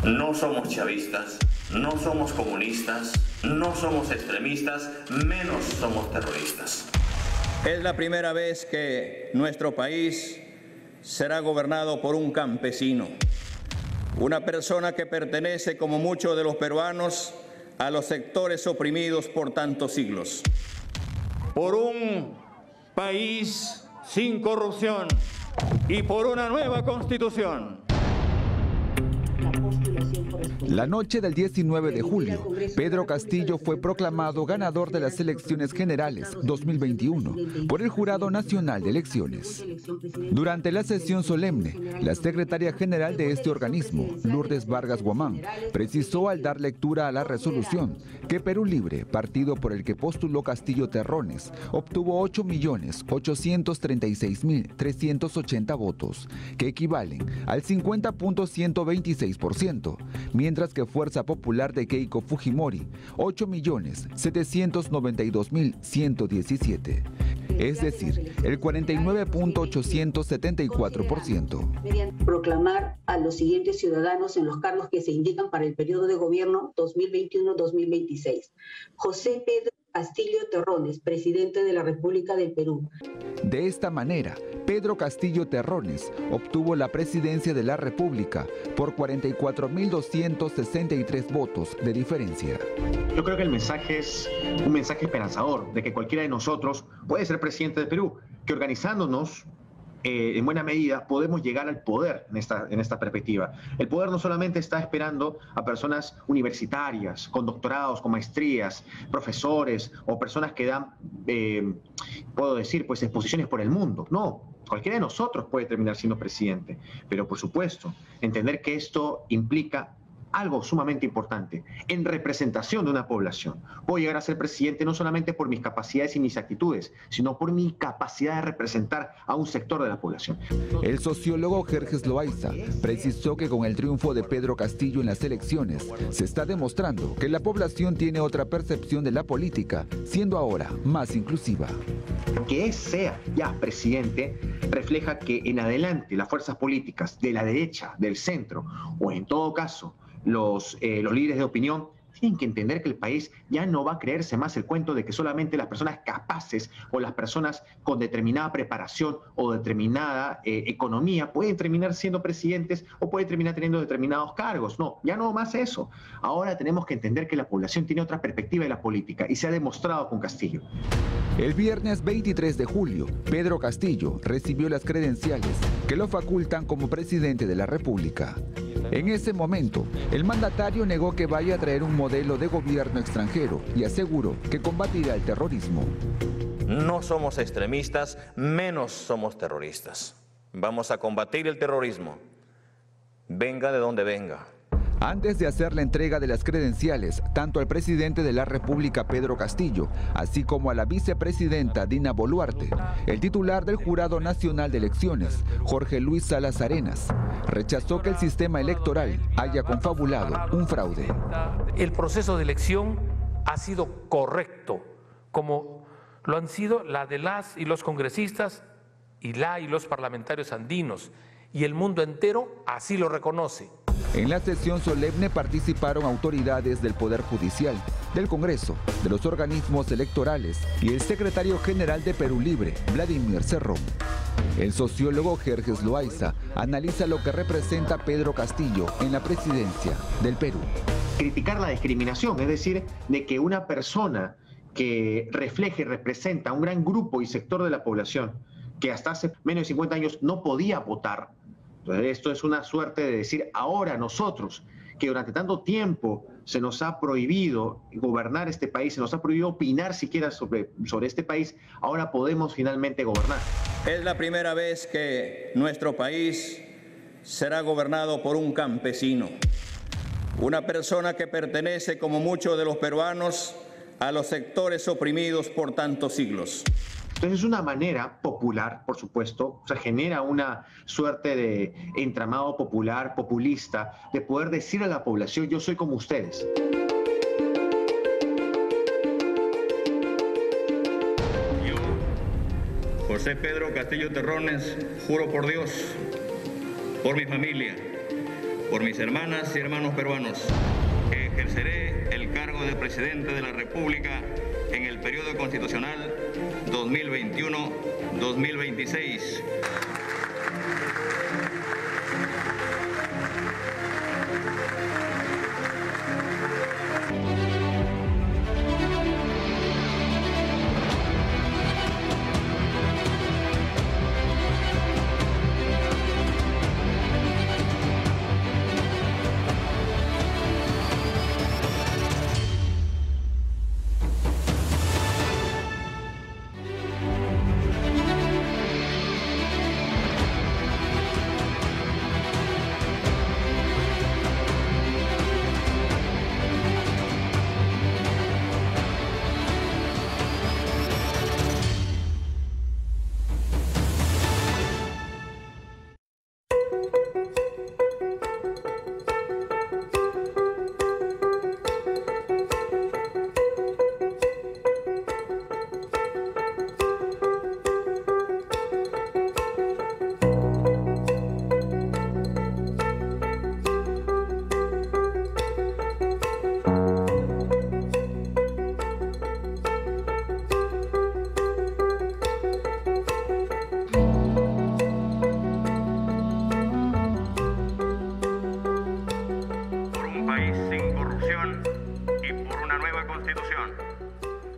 No somos chavistas, no somos comunistas, no somos extremistas, menos somos terroristas. Es la primera vez que nuestro país será gobernado por un campesino, una persona que pertenece, como muchos de los peruanos, a los sectores oprimidos por tantos siglos. Por un país sin corrupción y por una nueva constitución. La noche del 19 de julio, Pedro Castillo fue proclamado ganador de las elecciones generales 2021 por el Jurado Nacional de Elecciones. Durante la sesión solemne, la secretaria general de este organismo, Lourdes Vargas Guamán, precisó al dar lectura a la resolución que Perú Libre, partido por el que postuló Castillo Terrones, obtuvo 8.836.380 votos, que equivalen al 50.126%, mientras que Fuerza Popular de Keiko Fujimori, 8.792.117, es decir, el 49.874%. Proclamar a los siguientes ciudadanos en los cargos que se indican para el periodo de gobierno 2021-2026. José Pedro Castillo Terrones, presidente de la República del Perú. De esta manera, Pedro Castillo Terrones obtuvo la presidencia de la República por 44.263 votos de diferencia. Yo creo que el mensaje es un mensaje esperanzador de que cualquiera de nosotros puede ser presidente del Perú, que organizándonos en buena medida podemos llegar al poder en esta perspectiva. El poder no solamente está esperando a personas universitarias, con doctorados, con maestrías, profesores o personas que dan, puedo decir, pues exposiciones por el mundo. No, cualquiera de nosotros puede terminar siendo presidente, pero por supuesto, entender que esto implica algo sumamente importante, en representación de una población. Puedo llegar a ser presidente no solamente por mis capacidades y mis actitudes, sino por mi capacidad de representar a un sector de la población. El sociólogo Jerjes Loaiza precisó que con el triunfo de Pedro Castillo en las elecciones, se está demostrando que la población tiene otra percepción de la política, siendo ahora más inclusiva. Que él sea ya presidente refleja que en adelante las fuerzas políticas de la derecha, del centro, o en todo caso, los líderes de opinión tienen que entender que el país ya no va a creerse más el cuento de que solamente las personas capaces o las personas con determinada preparación o determinada economía pueden terminar siendo presidentes o pueden terminar teniendo determinados cargos. No, ya no más eso. Ahora tenemos que entender que la población tiene otra perspectiva de la política y se ha demostrado con Castillo. El viernes 23 de julio, Pedro Castillo recibió las credenciales que lo facultan como presidente de la República. En ese momento, el mandatario negó que vaya a traer un modelo de gobierno extranjero y aseguró que combatirá el terrorismo. No somos extremistas, menos somos terroristas. Vamos a combatir el terrorismo, venga de donde venga. Antes de hacer la entrega de las credenciales, tanto al presidente de la República, Pedro Castillo, así como a la vicepresidenta Dina Boluarte, el titular del Jurado Nacional de Elecciones, Jorge Luis Salas Arenas, rechazó que el sistema electoral haya confabulado un fraude. El proceso de elección ha sido correcto, como lo han sido la de las y los congresistas y los parlamentarios andinos, y el mundo entero así lo reconoce. En la sesión solemne participaron autoridades del Poder Judicial, del Congreso, de los organismos electorales y el secretario general de Perú Libre, Vladimir Cerrón. El sociólogo Jerjes Loaiza analiza lo que representa Pedro Castillo en la presidencia del Perú. Criticar la discriminación, es decir, de que una persona que refleje y representa a un gran grupo y sector de la población que hasta hace menos de 50 años no podía votar. Entonces, esto es una suerte de decir, ahora nosotros, que durante tanto tiempo se nos ha prohibido gobernar este país, se nos ha prohibido opinar siquiera sobre este país, ahora podemos finalmente gobernar. Es la primera vez que nuestro país será gobernado por un campesino, una persona que pertenece, como muchos de los peruanos, a los sectores oprimidos por tantos siglos. Entonces es una manera popular, por supuesto, o sea, genera una suerte de entramado popular, populista, de poder decirle a la población, yo soy como ustedes. Yo, José Pedro Castillo Terrones, juro por Dios, por mi familia, por mis hermanas y hermanos peruanos, que ejerceré el cargo de presidente de la República en el periodo constitucional 2021-2026.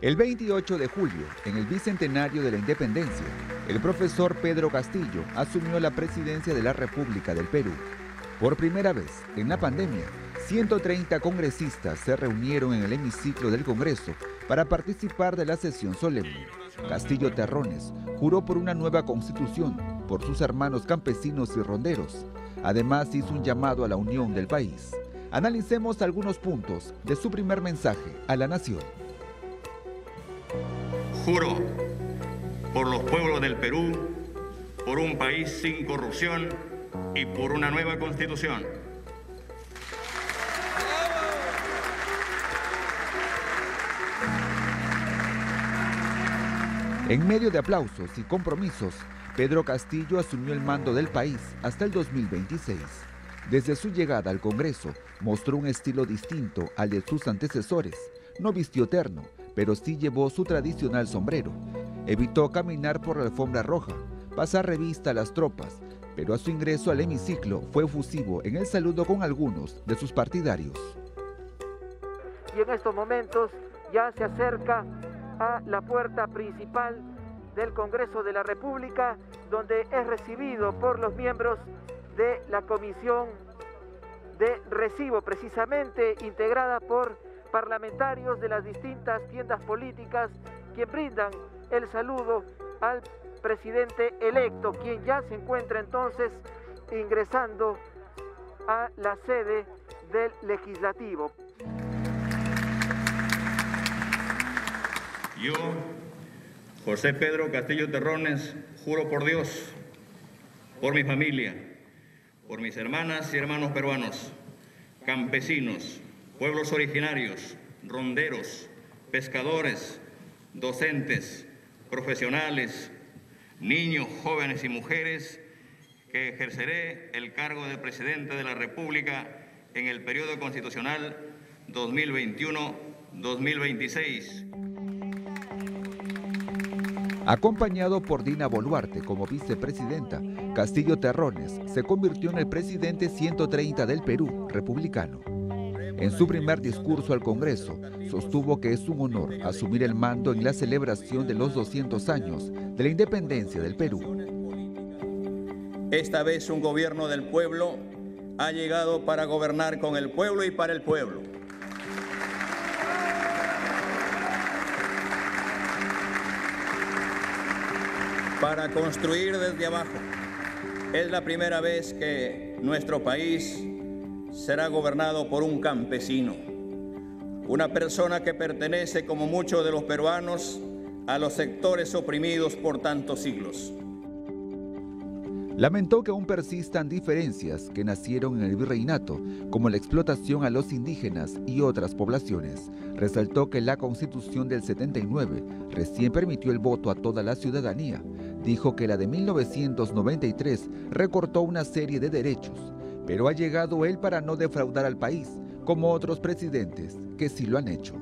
El 28 de julio, en el bicentenario de la independencia, el profesor Pedro Castillo asumió la presidencia de la República del Perú. Por primera vez, en la pandemia, 130 congresistas se reunieron en el hemiciclo del Congreso para participar de la sesión solemne. Castillo Terrones juró por una nueva constitución, por sus hermanos campesinos y ronderos. Además, hizo un llamado a la unión del país. Analicemos algunos puntos de su primer mensaje a la nación. Juro por los pueblos del Perú, por un país sin corrupción y por una nueva constitución. En medio de aplausos y compromisos, Pedro Castillo asumió el mando del país hasta el 2026. Desde su llegada al Congreso, mostró un estilo distinto al de sus antecesores. No vistió terno, pero sí llevó su tradicional sombrero. Evitó caminar por la alfombra roja, pasar revista a las tropas, pero a su ingreso al hemiciclo fue efusivo en el saludo con algunos de sus partidarios. Y en estos momentos ya se acerca a la puerta principal del Congreso de la República, donde es recibido por los miembros de la Comisión de Recibo, precisamente integrada por parlamentarios de las distintas tiendas políticas, quien brindan el saludo al presidente electo, quien ya se encuentra entonces ingresando a la sede del Legislativo. Yo, José Pedro Castillo Terrones, juro por Dios, por mi familia, por mis hermanas y hermanos peruanos, campesinos, pueblos originarios, ronderos, pescadores, docentes, profesionales, niños, jóvenes y mujeres, que ejerceré el cargo de presidente de la República en el periodo constitucional 2021-2026. Acompañado por Dina Boluarte como vicepresidenta, Castillo Terrones se convirtió en el presidente 130 del Perú, republicano. En su primer discurso al Congreso, sostuvo que es un honor asumir el mando en la celebración de los 200 años de la independencia del Perú. Esta vez un gobierno del pueblo ha llegado para gobernar con el pueblo y para el pueblo. Para construir desde abajo. Es la primera vez que nuestro país será gobernado por un campesino, una persona que pertenece, como muchos de los peruanos, a los sectores oprimidos por tantos siglos. Lamentó que aún persistan diferencias que nacieron en el virreinato, como la explotación a los indígenas y otras poblaciones. Resaltó que la Constitución del 79 recién permitió el voto a toda la ciudadanía. Dijo que la de 1993 recortó una serie de derechos, pero ha llegado él para no defraudar al país, como otros presidentes que sí lo han hecho.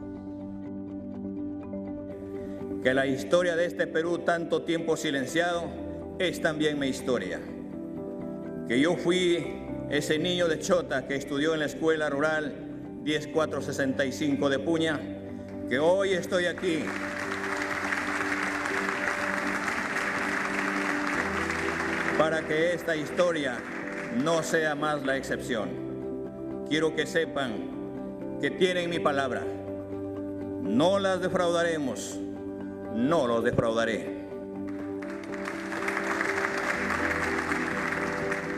Que la historia de este Perú, tanto tiempo silenciado, es también mi historia. Que yo fui ese niño de Chota que estudió en la escuela rural 10465 de Puña, que hoy estoy aquí para que esta historia no sea más la excepción. Quiero que sepan que tienen mi palabra. No las defraudaremos, no los defraudaré.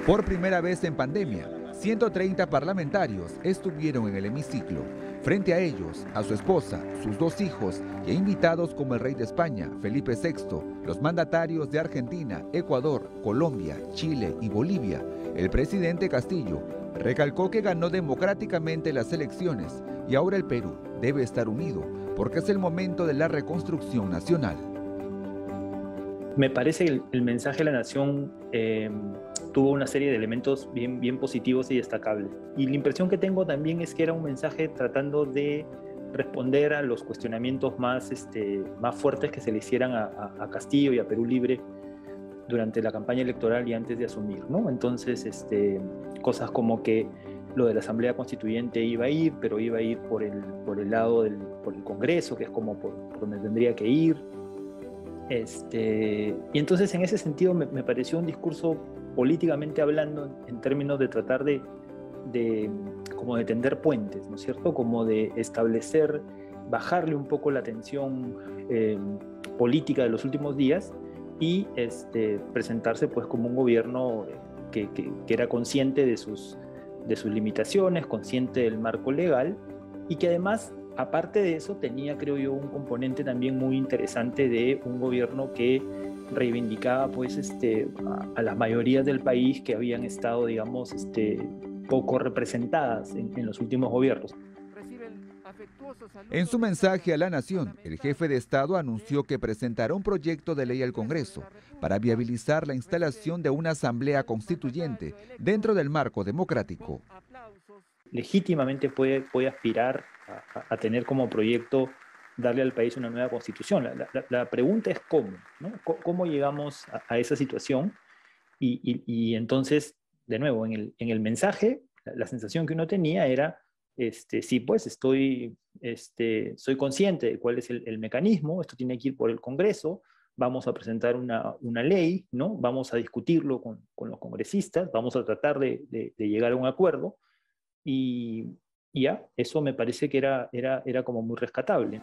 Por primera vez en pandemia, 130 parlamentarios estuvieron en el hemiciclo. Frente a ellos, a su esposa, sus 2 hijos y a invitados como el rey de España, Felipe VI, los mandatarios de Argentina, Ecuador, Colombia, Chile y Bolivia. El presidente Castillo recalcó que ganó democráticamente las elecciones y ahora el Perú debe estar unido porque es el momento de la reconstrucción nacional. Me parece que el mensaje de la nación tuvo una serie de elementos bien positivos y destacables. Y la impresión que tengo también es que era un mensaje tratando de responder a los cuestionamientos más fuertes que se le hicieran a Castillo y a Perú Libre durante la campaña electoral y antes de asumir, ¿no? Entonces, cosas como que lo de la Asamblea Constituyente iba a ir, pero iba a ir por el lado por el Congreso, que es como por donde tendría que ir. Y entonces en ese sentido me pareció un discurso políticamente hablando en términos de tratar de tender puentes, ¿no es cierto? Como de establecer, bajarle un poco la tensión política de los últimos días y presentarse pues como un gobierno que era consciente de sus limitaciones, consciente del marco legal y que además, aparte de eso, tenía, creo yo, un componente también muy interesante de un gobierno que reivindicaba pues, a las mayorías del país que habían estado, digamos, poco representadas en los últimos gobiernos. En su mensaje a la nación, el jefe de Estado anunció que presentará un proyecto de ley al Congreso para viabilizar la instalación de una asamblea constituyente dentro del marco democrático. Legítimamente puede aspirar a tener como proyecto darle al país una nueva constitución. La pregunta es cómo, ¿no? ¿Cómo llegamos a esa situación? Y entonces, de nuevo, en el mensaje, la sensación que uno tenía era, sí, pues soy consciente de cuál es el mecanismo, esto tiene que ir por el Congreso, vamos a presentar una ley, ¿no? Vamos a discutirlo con los congresistas, vamos a tratar de llegar a un acuerdo, y ya, eso me parece que era como muy rescatable.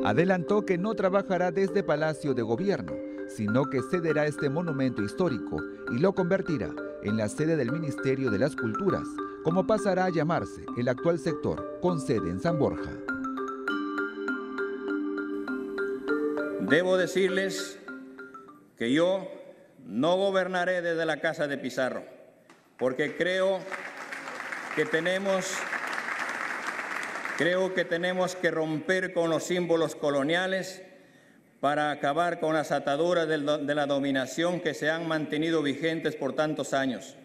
Adelantó que no trabajará desde Palacio de Gobierno, sino que cederá este monumento histórico y lo convertirá en la sede del Ministerio de las Culturas, como pasará a llamarse el actual sector con sede en San Borja. Debo decirles que yo no gobernaré desde la casa de Pizarro, porque creo que tenemos que romper con los símbolos coloniales para acabar con las ataduras de la dominación que se han mantenido vigentes por tantos años.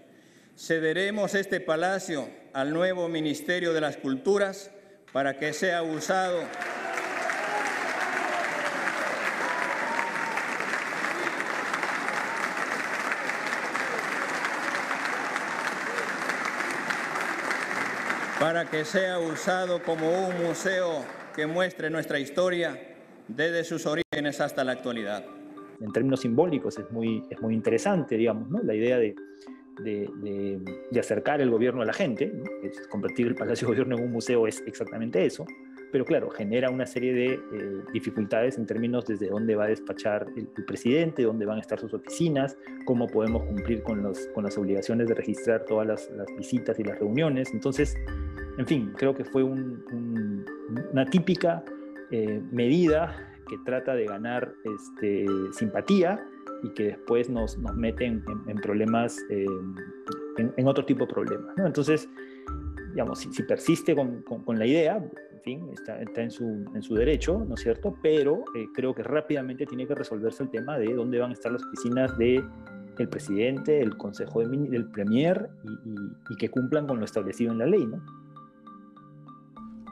Cederemos este palacio al nuevo Ministerio de las Culturas para que sea usado como un museo que muestre nuestra historia desde sus orígenes hasta la actualidad. En términos simbólicos es muy interesante, digamos, ¿no? La idea de acercar el gobierno a la gente, ¿no? Convertir el Palacio de Gobierno en un museo es exactamente eso. pero claro, genera una serie de dificultades en términos desde dónde va a despachar el presidente, dónde van a estar sus oficinas, cómo podemos cumplir con las obligaciones de registrar todas las visitas y las reuniones. Entonces, en fin, creo que fue una típica medida que trata de ganar simpatía y que después nos mete en problemas, en otro tipo de problemas, ¿no? Entonces, digamos, si persiste con la idea, en fin, está en su derecho, ¿no es cierto? Pero creo que rápidamente tiene que resolverse el tema de dónde van a estar las oficinas del presidente, el consejo del premier y que cumplan con lo establecido en la ley, ¿no?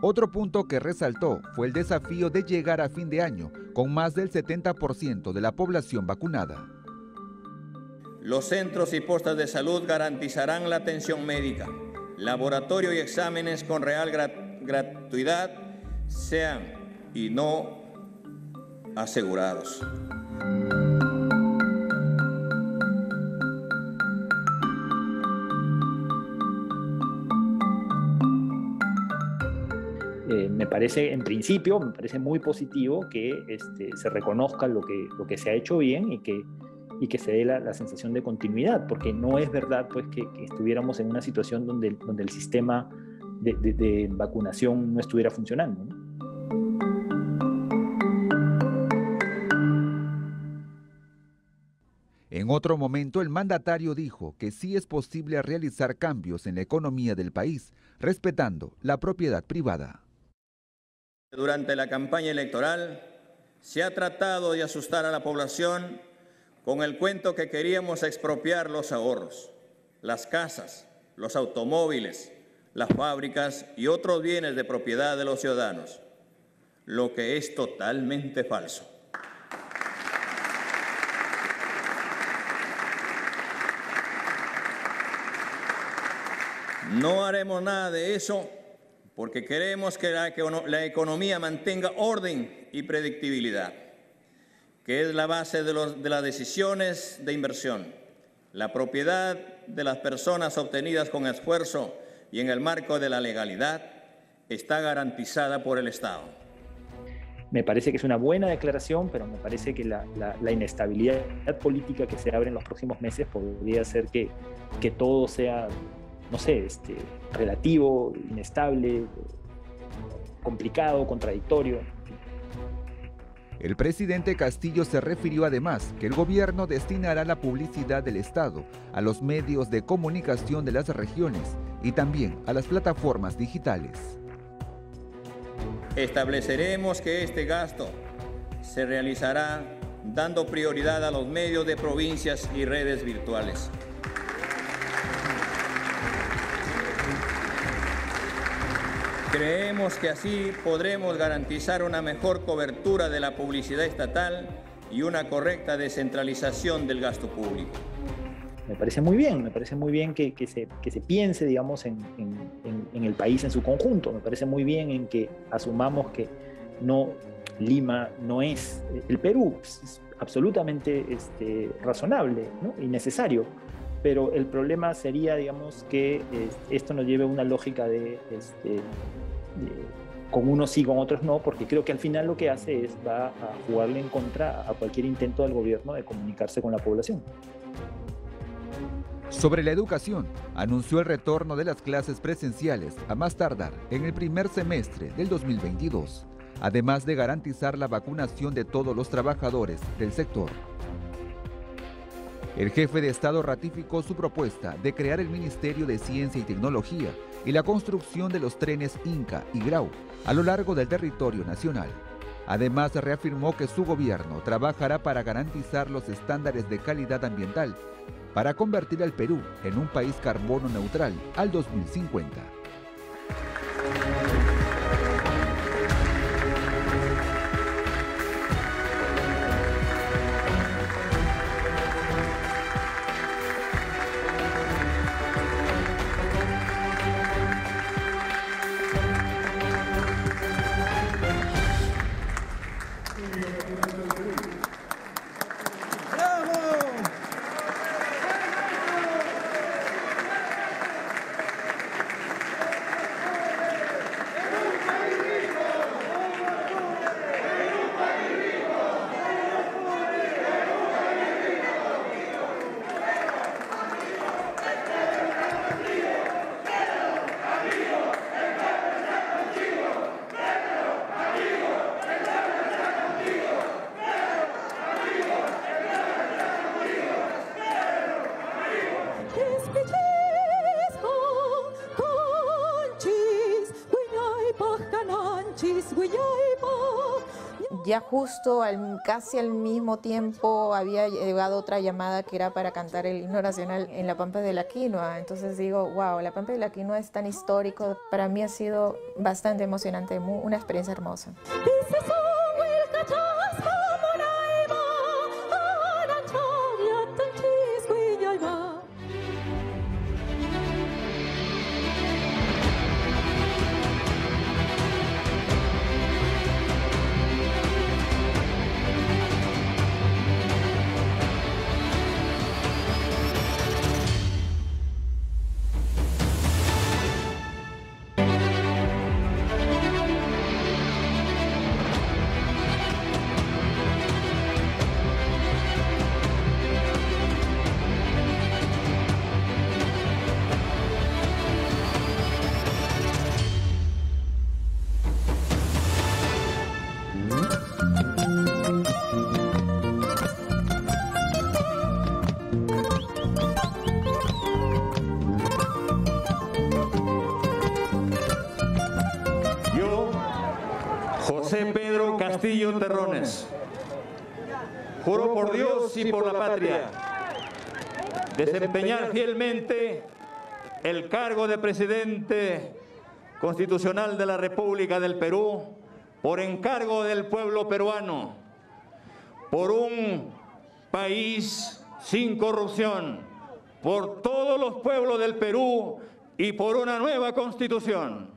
Otro punto que resaltó fue el desafío de llegar a fin de año con más del 70% de la población vacunada. Los centros y postas de salud garantizarán la atención médica, laboratorio y exámenes con real gratuidad, sean y no asegurados. Me parece, en principio, me parece muy positivo que se reconozca lo que se ha hecho bien y que se dé la sensación de continuidad, porque no es verdad pues, que estuviéramos en una situación donde el sistema de vacunación no estuviera funcionando, ¿no? En otro momento, el mandatario dijo que sí es posible realizar cambios en la economía del país, respetando la propiedad privada. Durante la campaña electoral se ha tratado de asustar a la población con el cuento que queríamos expropiar los ahorros, las casas, los automóviles, las fábricas y otros bienes de propiedad de los ciudadanos, lo que es totalmente falso. No haremos nada de eso porque queremos que la economía mantenga orden y predictibilidad, que es la base de las decisiones de inversión. La propiedad de las personas obtenidas con esfuerzo y en el marco de la legalidad está garantizada por el Estado. Me parece que es una buena declaración, pero me parece que la inestabilidad política que se abre en los próximos meses podría hacer que todo sea, no sé, relativo, inestable, complicado, contradictorio. El presidente Castillo se refirió además que el gobierno destinará la publicidad del Estado a los medios de comunicación de las regiones y también a las plataformas digitales. Estableceremos que este gasto se realizará dando prioridad a los medios de provincias y redes virtuales. Creemos que así podremos garantizar una mejor cobertura de la publicidad estatal y una correcta descentralización del gasto público. Me parece muy bien que se piense, digamos, en el país en su conjunto. Me parece muy bien en que asumamos que Lima no es el Perú, es absolutamente razonable, ¿no? Y necesario. Pero el problema sería, digamos, que esto nos lleve a una lógica con unos sí, con otros no, porque creo que al final lo que hace va a jugarle en contra a cualquier intento del gobierno de comunicarse con la población. Sobre la educación, anunció el retorno de las clases presenciales a más tardar en el primer semestre del 2022, además de garantizar la vacunación de todos los trabajadores del sector. El jefe de Estado ratificó su propuesta de crear el Ministerio de Ciencia y Tecnología y la construcción de los trenes Inca y Grau a lo largo del territorio nacional. Además, reafirmó que su gobierno trabajará para garantizar los estándares de calidad ambiental para convertir al Perú en un país carbono neutral al 2050. Ya justo casi al mismo tiempo había llegado otra llamada que era para cantar el himno nacional en la Pampa de la Quinoa. Entonces digo, wow, la Pampa de la Quinoa es tan histórico. Para mí ha sido bastante emocionante, una experiencia hermosa. José Pedro Castillo Terrones, juro por Dios y por la patria desempeñar fielmente el cargo de presidente constitucional de la República del Perú por encargo del pueblo peruano, por un país sin corrupción, por todos los pueblos del Perú y por una nueva constitución.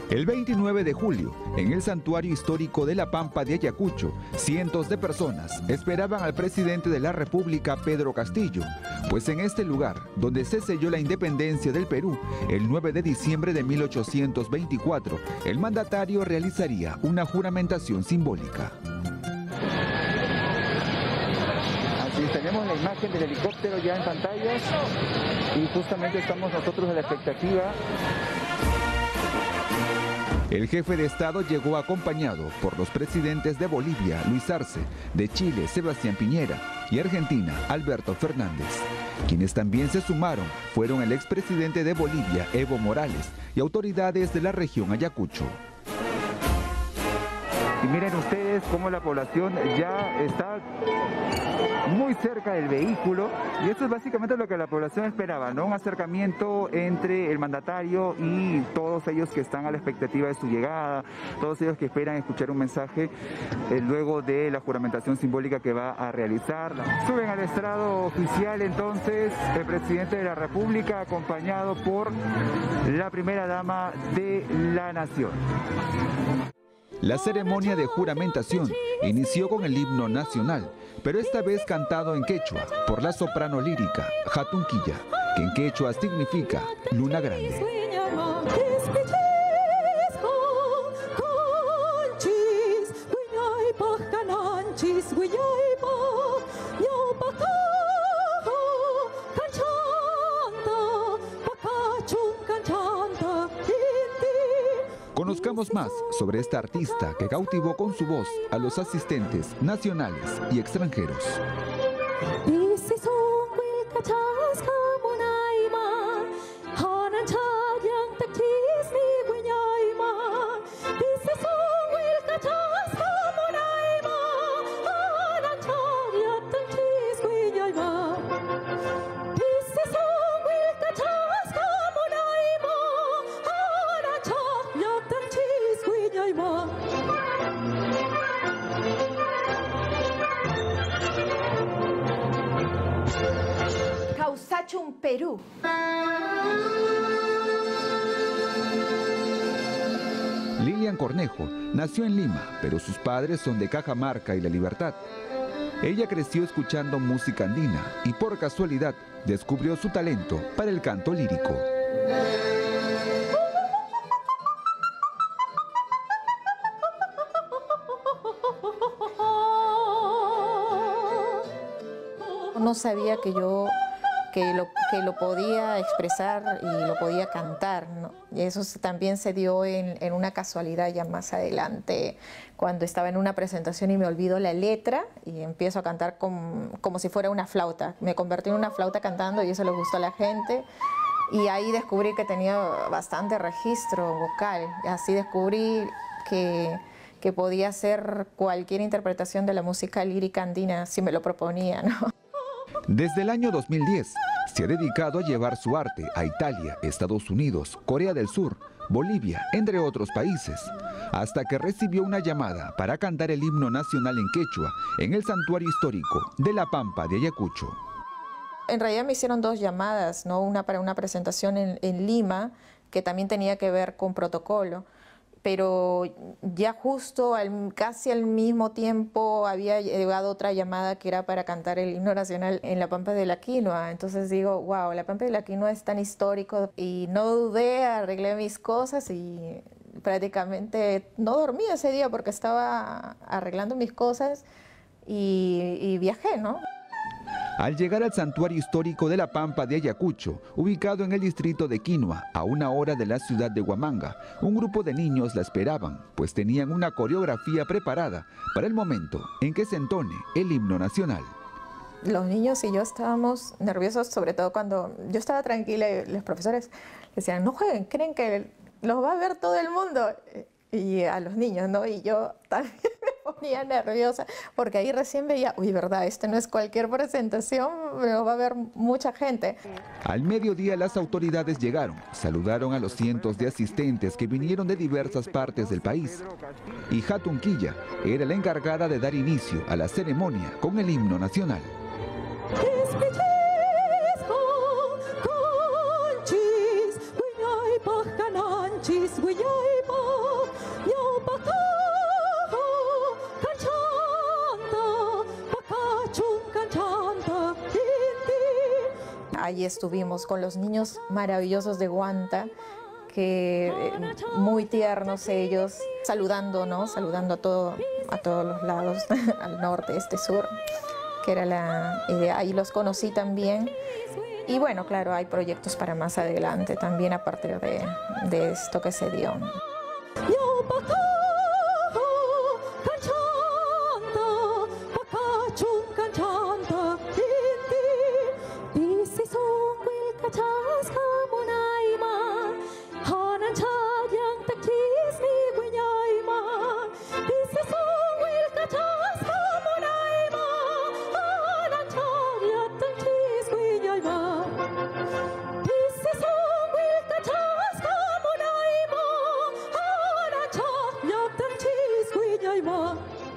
El 29 de julio, en el santuario histórico de la Pampa de Ayacucho, cientos de personas esperaban al presidente de la República, Pedro Castillo, pues en este lugar, donde se selló la independencia del Perú, el 9 de diciembre de 1824, el mandatario realizaría una juramentación simbólica. Así tenemos la imagen del helicóptero ya en pantallas y justamente estamos nosotros en la expectativa. El jefe de Estado llegó acompañado por los presidentes de Bolivia, Luis Arce, de Chile, Sebastián Piñera, y Argentina, Alberto Fernández. Quienes también se sumaron fueron el expresidente de Bolivia, Evo Morales, y autoridades de la región Ayacucho. Y miren ustedes cómo la población ya está muy cerca del vehículo, y esto es básicamente lo que la población esperaba, ¿no? Un acercamiento entre el mandatario y todos ellos que están a la expectativa de su llegada, todos ellos que esperan escuchar un mensaje luego de la juramentación simbólica que va a realizar. Suben al estrado oficial entonces el presidente de la República, acompañado por la primera dama de la nación. La ceremonia de juramentación inició con el himno nacional, pero esta vez cantado en quechua por la soprano lírica Hatunquilla, que en quechua significa luna grande. Conozcamos más sobre esta artista que cautivó con su voz a los asistentes nacionales y extranjeros. Perú. Lilian Cornejo nació en Lima, pero sus padres son de Cajamarca y La Libertad. Ella creció escuchando música andina y por casualidad descubrió su talento para el canto lírico. No sabía que lo podía expresar y lo podía cantar, ¿no? Y eso también se dio en una casualidad ya más adelante, cuando estaba en una presentación y me olvido la letra y empiezo a cantar como si fuera una flauta. Me convertí en una flauta cantando y eso le gustó a la gente Y ahí descubrí que tenía bastante registro vocal. Así descubrí que podía hacer cualquier interpretación de la música lírica andina si me lo proponía, ¿no? Desde el año 2010 se ha dedicado a llevar su arte a Italia, Estados Unidos, Corea del Sur, Bolivia, entre otros países, hasta que recibió una llamada para cantar el himno nacional en quechua en el santuario histórico de La Pampa de Ayacucho. En realidad me hicieron 2 llamadas, ¿no? Una para una presentación en Lima, que también tenía que ver con protocolo, pero ya justo casi al mismo tiempo había llegado otra llamada que era para cantar el himno nacional en La Pampa de la Quinoa. Entonces digo, wow, La Pampa de la Quinoa es tan histórico, y no dudé, arreglé mis cosas y prácticamente no dormí ese día porque estaba arreglando mis cosas y viajé, ¿no? Al llegar al santuario histórico de La Pampa de Ayacucho, ubicado en el distrito de Quinoa, a 1 hora de la ciudad de Huamanga, un grupo de niños la esperaban, pues tenían una coreografía preparada para el momento en que se entone el himno nacional. Los niños y yo estábamos nerviosos, sobre todo cuando yo estaba tranquila y los profesores decían, no jueguen, creen que los va a ver todo el mundo. Y a los niños, ¿no? Y yo también me ponía nerviosa, porque ahí recién veía, uy, verdad, esto no es cualquier presentación, pero va a haber mucha gente. Al mediodía las autoridades llegaron, saludaron a los cientos de asistentes que vinieron de diversas partes del país. Y Hatunquilla era la encargada de dar inicio a la ceremonia con el himno nacional. Ahí estuvimos con los niños maravillosos de Huanta, que muy tiernos ellos, saludando, ¿no? Saludando a todos los lados, al norte, este, sur, que era la idea. Ahí los conocí también. Y bueno, claro, hay proyectos para más adelante también a partir de esto que se dio.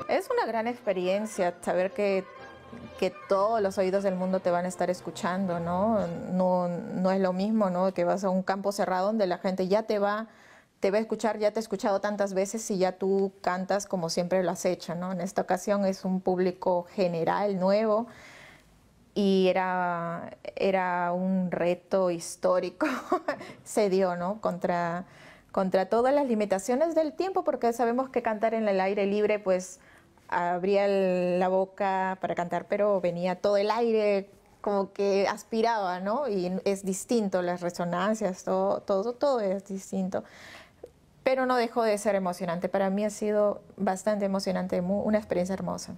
Es una gran experiencia saber que todos los oídos del mundo te van a estar escuchando, ¿no? No es lo mismo, ¿no? Que vas a un campo cerrado donde la gente ya te va a escuchar, ya te ha escuchado tantas veces y ya tú cantas como siempre lo has hecho, ¿no? En esta ocasión es un público general, nuevo, y era un reto histórico, se dio, ¿no? Contra todas las limitaciones del tiempo, porque sabemos que cantar en el aire libre, pues abría la boca para cantar, pero venía todo el aire, como que aspiraba, ¿no? Y es distinto, las resonancias, todo es distinto. Pero no dejó de ser emocionante. Para mí ha sido bastante emocionante, una experiencia hermosa.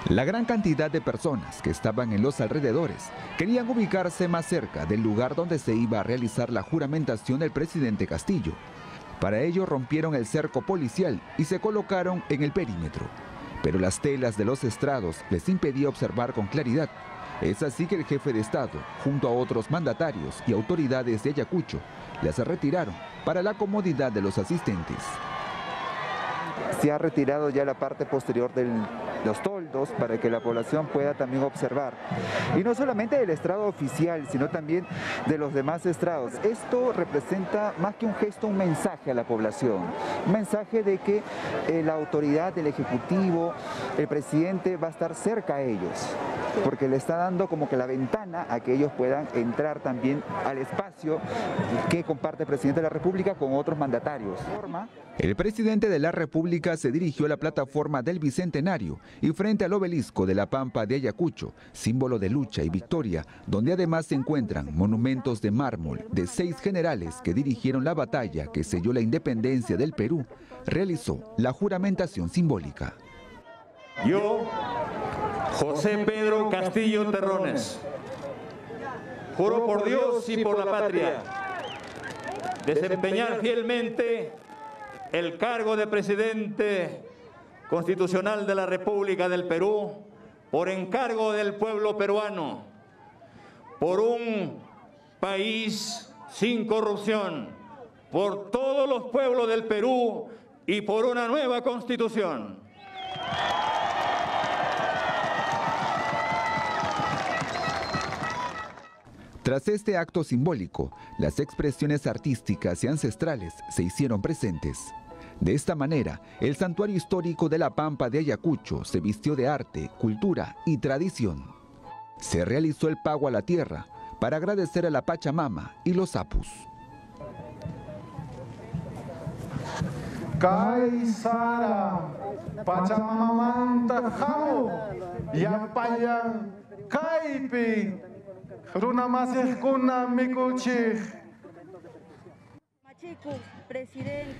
La gran cantidad de personas que estaban en los alrededores querían ubicarse más cerca del lugar donde se iba a realizar la juramentación del presidente Castillo. Para ello rompieron el cerco policial y se colocaron en el perímetro. Pero las telas de los estrados les impedía observar con claridad. Es así que el jefe de Estado, junto a otros mandatarios y autoridades de Ayacucho, las retiraron para la comodidad de los asistentes. Se ha retirado ya la parte posterior de los toldos para que la población pueda también observar. Y no solamente del estrado oficial, sino también de los demás estrados. Esto representa más que un gesto, un mensaje a la población. Un mensaje de que la autoridad del Ejecutivo, el presidente, va a estar cerca a ellos. Porque le está dando como que la ventana a que ellos puedan entrar también al espacio que comparte el presidente de la República con otros mandatarios. El presidente de la República se dirigió a la plataforma del Bicentenario y frente al obelisco de La Pampa de Ayacucho, símbolo de lucha y victoria, donde además se encuentran monumentos de mármol de 6 generales que dirigieron la batalla que selló la independencia del Perú, realizó la juramentación simbólica. Yo, José Pedro Castillo Terrones, Juro por Dios y por la patria desempeñar fielmente el cargo de presidente constitucional de la República del Perú por encargo del pueblo peruano, por un país sin corrupción, por todos los pueblos del Perú y por una nueva constitución. Tras este acto simbólico, las expresiones artísticas y ancestrales se hicieron presentes. De esta manera, el santuario histórico de la Pampa de Ayacucho se vistió de arte, cultura y tradición. Se realizó el pago a la tierra para agradecer a la Pachamama y los apus. Kaisara, Pachamamanta Jao, Yapaya, Kaipi, Runamasejkuna Mikuchij.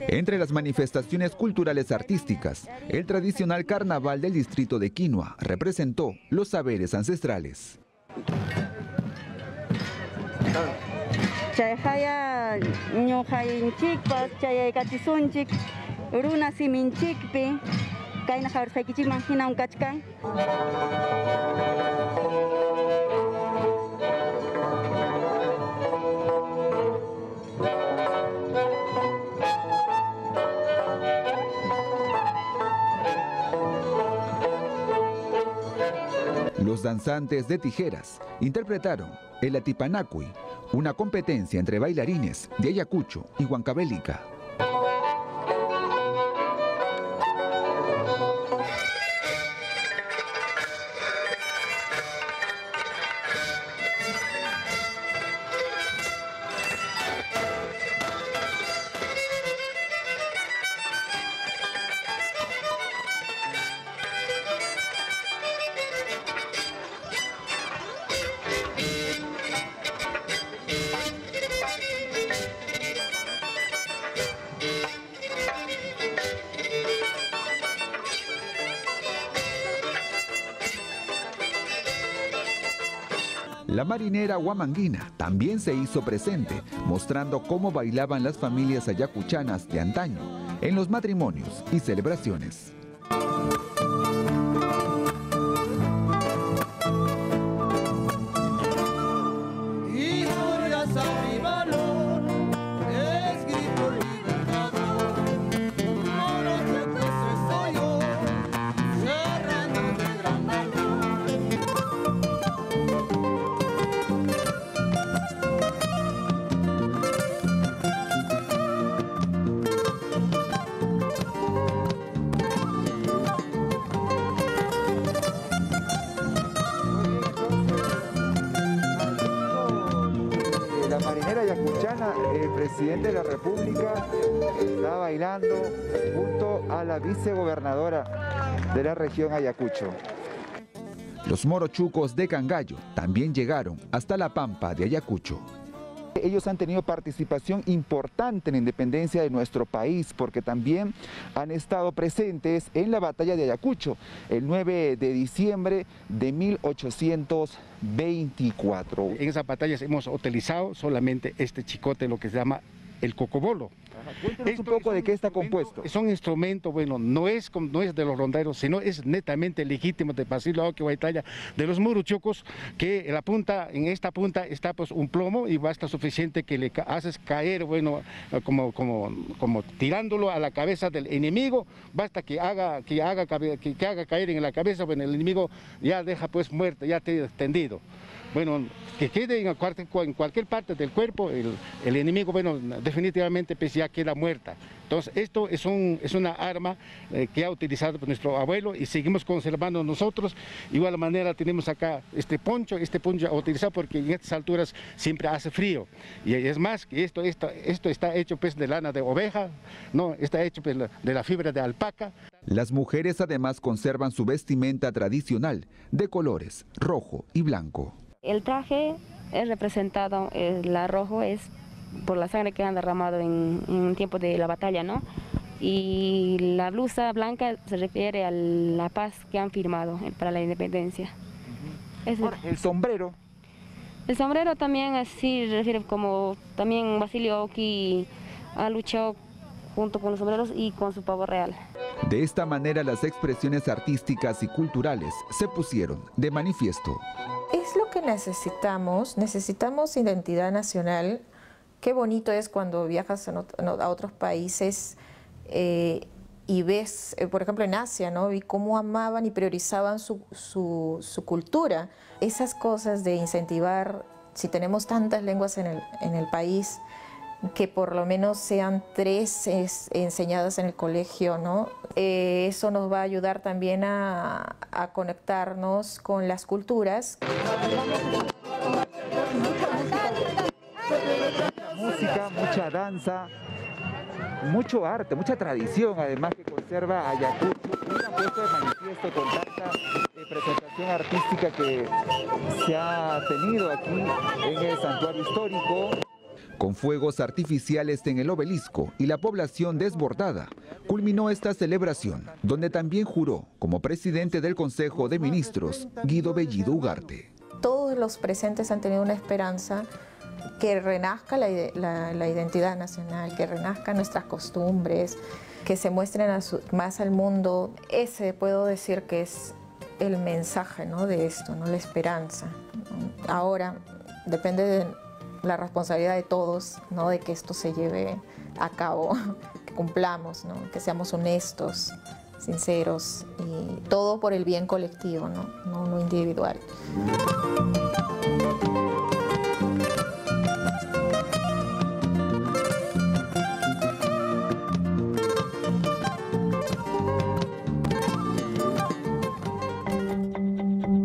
Entre las manifestaciones culturales artísticas, el tradicional carnaval del distrito de Quinua representó los saberes ancestrales. Chayhaya ñuqayinchikpas chayaykachisunchik runa siminchikpi kayna hawrqaykichikman hinawan kachkan. Los danzantes de tijeras interpretaron el Atipanacui, una competencia entre bailarines de Ayacucho y Huancavelica. La marinera huamanguina también se hizo presente, mostrando cómo bailaban las familias ayacuchanas de antaño en los matrimonios y celebraciones. La marinera ayacuchana, el presidente de la República está bailando junto a la vicegobernadora de la región Ayacucho. Los morochucos de Cangallo también llegaron hasta la Pampa de Ayacucho. Ellos han tenido participación importante en la independencia de nuestro país porque también han estado presentes en la batalla de Ayacucho el 9 de diciembre de 1824. En esas batallas hemos utilizado solamente este chicote, lo que se llama el cocobolo. Cuéntanos un poco de qué está compuesto. Es un instrumento, bueno, no es de los ronderos, sino es netamente legítimo de Basilio que Guaitalla, de los muruchucos, que en la punta, en esta punta está pues un plomo y basta suficiente que le haces caer, bueno, como tirándolo a la cabeza del enemigo, basta que haga caer en la cabeza, bueno, el enemigo ya deja pues muerto, ya tendido. Bueno, que quede en cualquier parte del cuerpo, el enemigo, bueno, definitivamente pues ya queda muerta. Entonces, esto es una arma que ha utilizado nuestro abuelo y seguimos conservando nosotros. De igual manera tenemos acá este poncho a utilizar porque en estas alturas siempre hace frío. Y es más, que esto está hecho pues de lana de oveja, no, está hecho pues, de la fibra de alpaca. Las mujeres además conservan su vestimenta tradicional de colores rojo y blanco. El traje es representado, el rojo es por la sangre que han derramado en tiempo de la batalla, ¿no? Y la blusa blanca se refiere a la paz que han firmado para la independencia. El sombrero. El sombrero también así refiere como también Basilio Oki ha luchado junto con los sombreros y con su pavo real. De esta manera las expresiones artísticas y culturales se pusieron de manifiesto. Es lo que necesitamos identidad nacional. Qué bonito es cuando viajas a otros países y ves, por ejemplo en Asia, ¿no? Y cómo amaban y priorizaban su cultura. Esas cosas de incentivar, si tenemos tantas lenguas en el país, que por lo menos sean 3 enseñadas en el colegio, ¿no? Eso nos va a ayudar también a conectarnos con las culturas. Música, mucha danza, mucho arte, mucha tradición, además que conserva Ayacucho. Una puesta de manifiesto con tanta presentación artística que se ha tenido aquí en el santuario histórico. Con fuegos artificiales en el obelisco y la población desbordada, culminó esta celebración, donde también juró como presidente del Consejo de Ministros, Guido Bellido Ugarte. Todos los presentes han tenido una esperanza que renazca la identidad nacional, que renazcan nuestras costumbres, que se muestren más al mundo. Ese puedo decir que es el mensaje, ¿no?, de esto, ¿no?, la esperanza. Ahora depende de la responsabilidad de todos, ¿no?, de que esto se lleve a cabo, que cumplamos, ¿no?, que seamos honestos, sinceros y todo por el bien colectivo, no individual.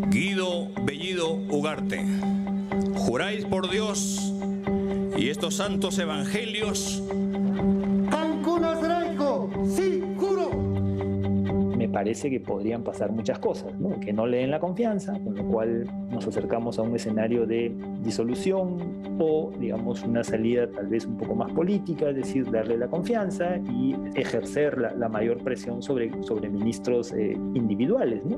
Guido Bellido Ugarte, juráis por Dios y estos santos evangelios. Sí, juro. Me parece que podrían pasar muchas cosas, ¿no? Que no le den la confianza, con lo cual nos acercamos a un escenario de disolución o, digamos, una salida tal vez un poco más política, es decir, darle la confianza y ejercer la mayor presión sobre ministros individuales, ¿no?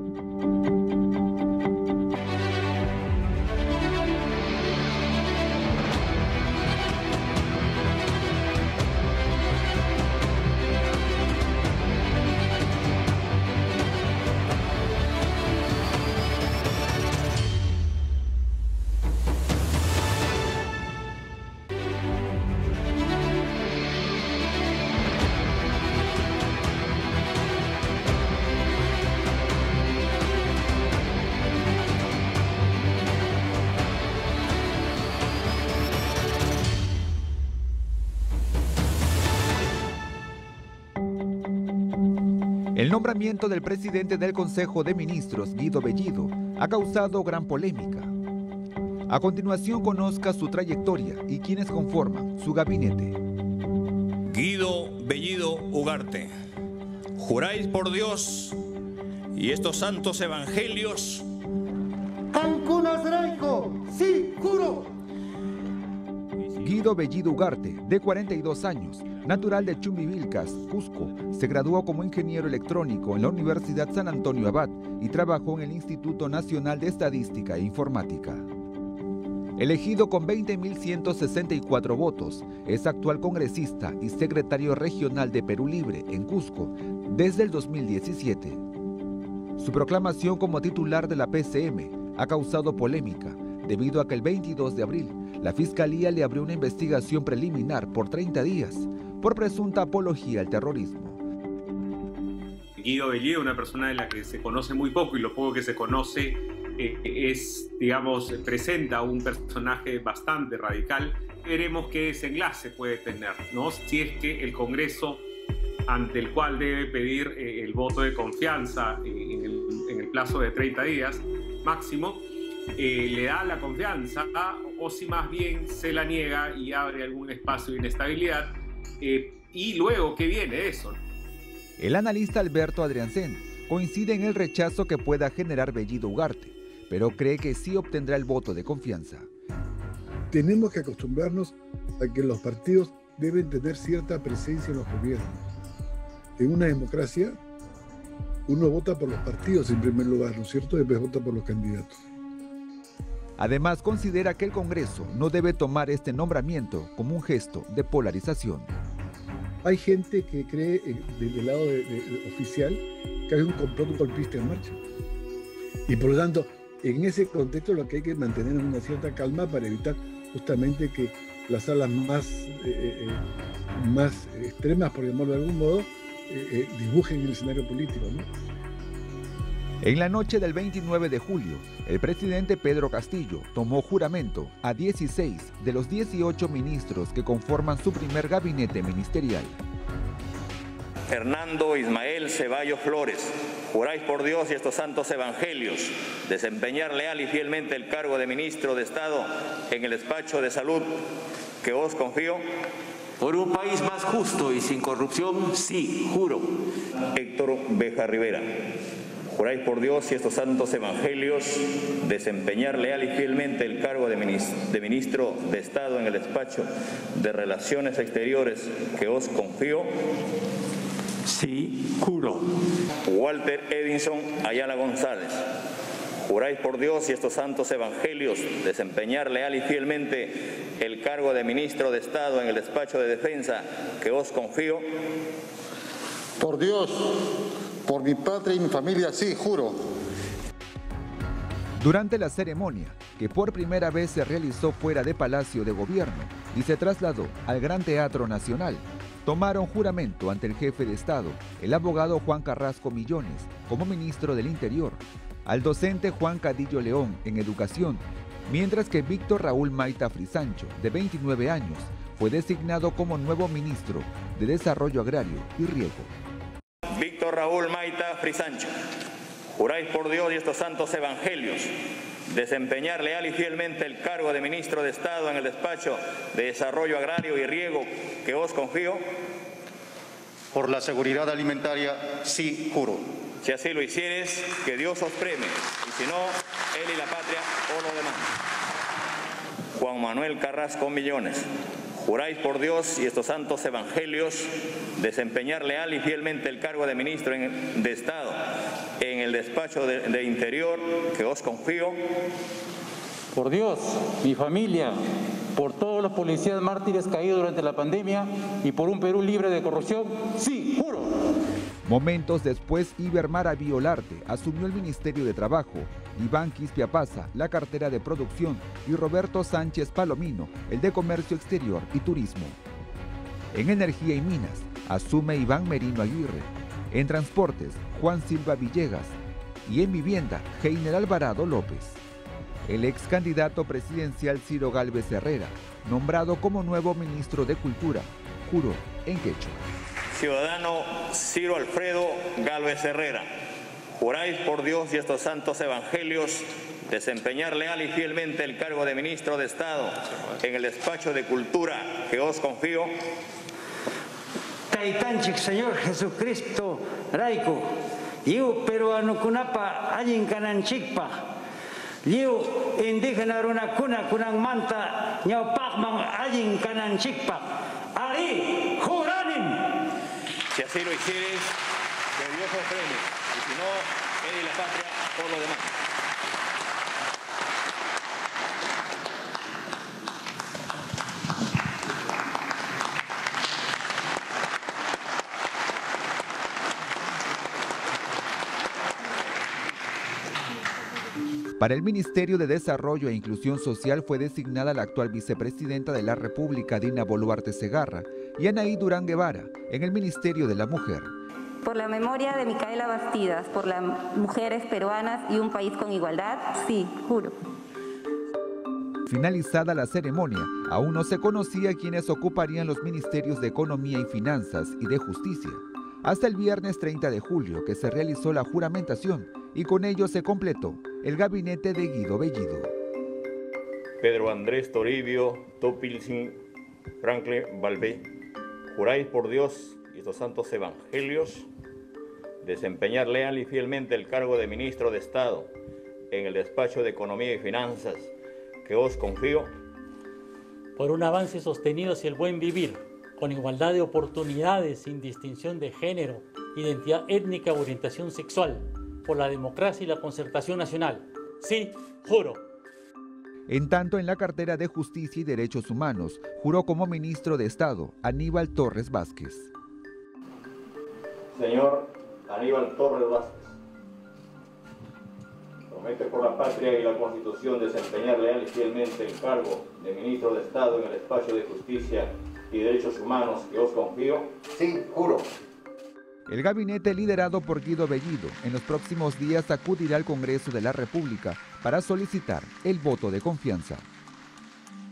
El nombramiento del presidente del Consejo de Ministros, Guido Bellido, ha causado gran polémica. A continuación, conozca su trayectoria y quienes conforman su gabinete. Guido Bellido Ugarte, juráis por Dios y estos santos evangelios. Sí, juro. Guido Bellido Ugarte, de 42 años, natural de Chumbivilcas, Cusco, se graduó como ingeniero electrónico en la Universidad San Antonio Abad y trabajó en el Instituto Nacional de Estadística e Informática. Elegido con 20.164 votos, es actual congresista y secretario regional de Perú Libre en Cusco desde el 2017. Su proclamación como titular de la PCM ha causado polémica debido a que el 22 de abril la Fiscalía le abrió una investigación preliminar por 30 días por presunta apología al terrorismo. Guido Bellido, una persona de la que se conoce muy poco y lo poco que se conoce presenta un personaje bastante radical. Veremos qué desenlace puede tener, ¿no? Si es que el Congreso, ante el cual debe pedir el voto de confianza en el plazo de 30 días máximo, le da la confianza o si más bien se la niega y abre algún espacio de inestabilidad. Y luego, ¿qué viene de eso? El analista Alberto Adriancén coincide en el rechazo que pueda generar Bellido Ugarte, pero cree que sí obtendrá el voto de confianza. Tenemos que acostumbrarnos a que los partidos deben tener cierta presencia en los gobiernos. En una democracia, uno vota por los partidos en primer lugar, ¿no es cierto? Y después vota por los candidatos. Además, considera que el Congreso no debe tomar este nombramiento como un gesto de polarización. Hay gente que cree, del lado oficial, que hay un complot golpista en marcha. Y por lo tanto, en ese contexto lo que hay que mantener es una cierta calma para evitar justamente que las alas más extremas, por llamarlo de algún modo, dibujen el escenario político, ¿no? En la noche del 29 de julio, el presidente Pedro Castillo tomó juramento a 16 de los 18 ministros que conforman su primer gabinete ministerial. Hernando Ismael Ceballos Flores, juráis por Dios y estos santos evangelios desempeñar leal y fielmente el cargo de ministro de Estado en el despacho de salud que os confío. Por un país más justo y sin corrupción, sí, juro. Héctor Beja Rivera, juráis por Dios y estos santos evangelios desempeñar leal y fielmente el cargo de ministro de Estado en el despacho de Relaciones Exteriores que os confío. Sí, juro. Walter Edinson Ayala González, juráis por Dios y estos santos evangelios desempeñar leal y fielmente el cargo de ministro de Estado en el despacho de Defensa que os confío. Por Dios, por mi patria y mi familia, sí, juro. Durante la ceremonia, que por primera vez se realizó fuera de Palacio de Gobierno y se trasladó al Gran Teatro Nacional, tomaron juramento ante el jefe de Estado, el abogado Juan Carrasco Millones, como ministro del Interior, al docente Juan Cadillo León en Educación, mientras que Víctor Raúl Maita Frisancho, de 29 años, fue designado como nuevo ministro de Desarrollo Agrario y Riego. Víctor Raúl Maita Frisancho, juráis por Dios y estos santos evangelios desempeñar leal y fielmente el cargo de ministro de Estado en el despacho de Desarrollo Agrario y Riego que os confío. Por la seguridad alimentaria, sí, juro. Si así lo hicieres, que Dios os premie, y si no, él y la patria o lo demás. Juan Manuel Carrasco Millones, juráis por Dios y estos santos evangelios desempeñar leal y fielmente el cargo de ministro de Estado en el despacho de Interior que os confío. Por Dios, mi familia, por todos los policías mártires caídos durante la pandemia y por un Perú libre de corrupción, sí, juro. Momentos después, Iber Maraví Olarte asumió el Ministerio de Trabajo, Iván Quispe-Apaza la cartera de Producción y Roberto Sánchez Palomino el de Comercio Exterior y Turismo. En Energía y Minas, asume Iván Merino Aguirre. En Transportes, Juan Silva Villegas. Y en Vivienda, Heiner Alvarado López. El ex candidato presidencial Ciro Gálvez Herrera, nombrado como nuevo ministro de Cultura, juró en quechua. Ciudadano Ciro Alfredo Gálvez Herrera, juráis por Dios y estos santos evangelios desempeñar leal y fielmente el cargo de ministro de Estado en el despacho de Cultura que os confío. Taitanchik Señor Jesucristo Raico, yo peruano kunapa allin kananchikpa, yo indígena runa kuna kunan manta ñawpaqman allin kananchikpa, ahí juranin. Si así lo hicieres, que Dios os premie, y si no, él y la patria por lo demás. Para el Ministerio de Desarrollo e Inclusión Social fue designada la actual vicepresidenta de la República, Dina Boluarte Segarra, y Anaí Durán Guevara, en el Ministerio de la Mujer. Por la memoria de Micaela Bastidas, por las mujeres peruanas y un país con igualdad, sí, juro. Finalizada la ceremonia, aún no se conocía quiénes ocuparían los ministerios de Economía y Finanzas y de Justicia. Hasta el viernes 30 de julio que se realizó la juramentación y con ello se completó el gabinete de Guido Bellido. Pedro Andrés Toribio Topilsin Franklin Balbé, juráis por Dios y estos santos evangelios desempeñar leal y fielmente el cargo de ministro de Estado en el despacho de Economía y Finanzas que os confío. Por un avance sostenido hacia el buen vivir, con igualdad de oportunidades sin distinción de género, identidad étnica o orientación sexual, por la democracia y la concertación nacional. Sí, juro. En tanto, en la cartera de Justicia y Derechos Humanos, juró como ministro de Estado Aníbal Torres Vázquez. Señor Aníbal Torres Vázquez, promete por la patria y la Constitución desempeñar leal y fielmente el cargo de ministro de Estado en el espacio de Justicia y Derechos Humanos que os confío. Sí, juro. El gabinete liderado por Guido Bellido en los próximos días acudirá al Congreso de la República para solicitar el voto de confianza.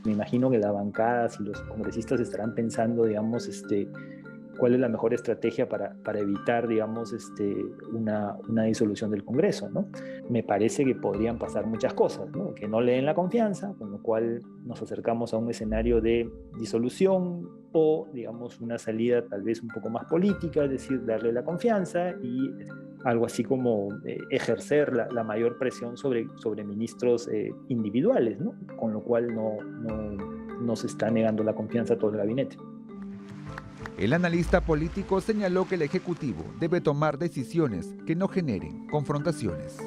Me imagino que las bancadas y los congresistas estarán pensando, digamos, cuál es la mejor estrategia para evitar, digamos, una disolución del Congreso, ¿no? Me parece que podrían pasar muchas cosas, ¿no? Que no le den la confianza, con lo cual nos acercamos a un escenario de disolución o, digamos, una salida tal vez un poco más política, es decir, darle la confianza y algo así como ejercer la mayor presión sobre ministros individuales, ¿no? Con lo cual no se está negando la confianza a todo el gabinete. El analista político señaló que el Ejecutivo debe tomar decisiones que no generen confrontaciones.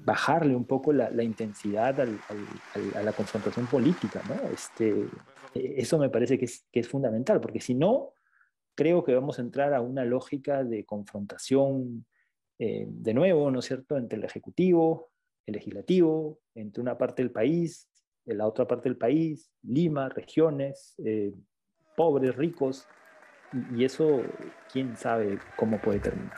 Bajarle un poco la intensidad a la confrontación política, ¿no? Eso me parece que es fundamental, porque si no, creo que vamos a entrar a una lógica de confrontación de nuevo, ¿no es cierto?, entre el Ejecutivo, el Legislativo, entre una parte del país, la otra parte del país, Lima, regiones, pobres, ricos, y eso, quién sabe cómo puede terminar.